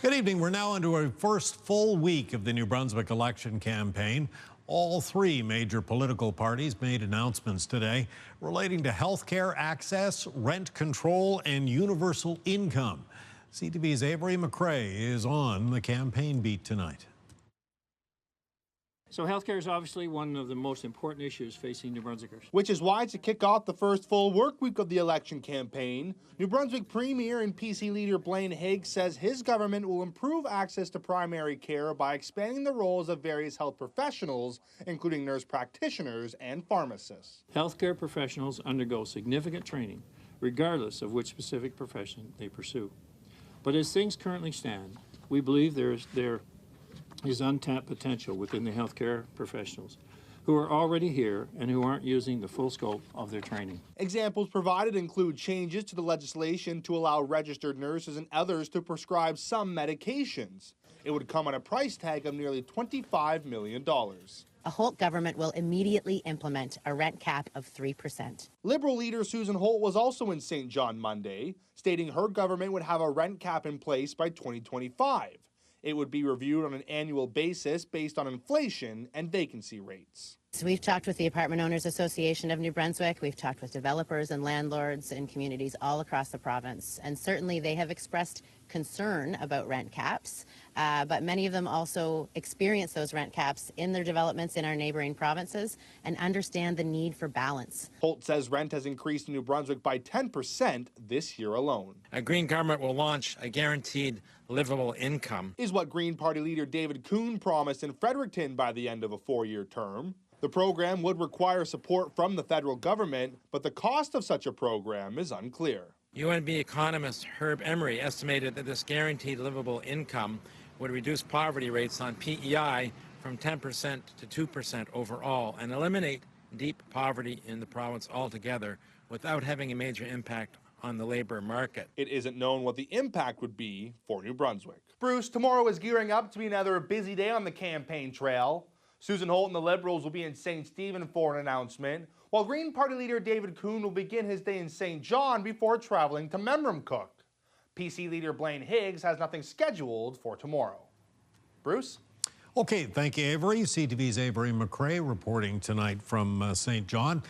Good evening. We're now into our first full week of the New Brunswick election campaign. All three major political parties made announcements today relating to health care access, rent control, and universal income. CTV's Avery McRae is on the campaign beat tonight. So healthcare is obviously one of the most important issues facing New Brunswickers. Which is why, to kick off the first full work week of the election campaign, New Brunswick Premier and PC leader Blaine Higgs says his government will improve access to primary care by expanding the roles of various health professionals, including nurse practitioners and pharmacists. Healthcare professionals undergo significant training, regardless of which specific profession they pursue. But as things currently stand, we believe there is untapped potential within the healthcare professionals who are already here and who aren't using the full scope of their training. Examples provided include changes to the legislation to allow registered nurses and others to prescribe some medications. It would come on a price tag of nearly $25 million. A Holt government will immediately implement a rent cap of 3%. Liberal leader Susan Holt was also in St. John Monday, stating her government would have a rent cap in place by 2025. It would be reviewed on an annual basis based on inflation and vacancy rates. So we've talked with the Apartment Owners Association of New Brunswick. We've talked with developers and landlords in communities all across the province. And certainly they have expressed concern about rent caps, but many of them also experience those rent caps in their developments in our neighboring provinces and understand the need for balance. Holt says rent has increased in New Brunswick by 10% this year alone. A Green government will launch a guaranteed livable income. Is what Green Party leader David Kuhn promised in Fredericton by the end of a 4-year term. The program would require support from the federal government, but the cost of such a program is unclear. UNB economist Herb Emery estimated that this guaranteed livable income would reduce poverty rates on PEI from 10% to 2% overall and eliminate deep poverty in the province altogether without having a major impact on the labor market. It isn't known what the impact would be for New Brunswick. Bruce, tomorrow is gearing up to be another busy day on the campaign trail. Susan Holt and the Liberals will be in St. Stephen for an announcement, while Green Party leader David Kuhn will begin his day in St. John before traveling to Memramcook. PC leader Blaine Higgs has nothing scheduled for tomorrow. Bruce? Okay, thank you, Avery. CTV's Avery McRae reporting tonight from St. John.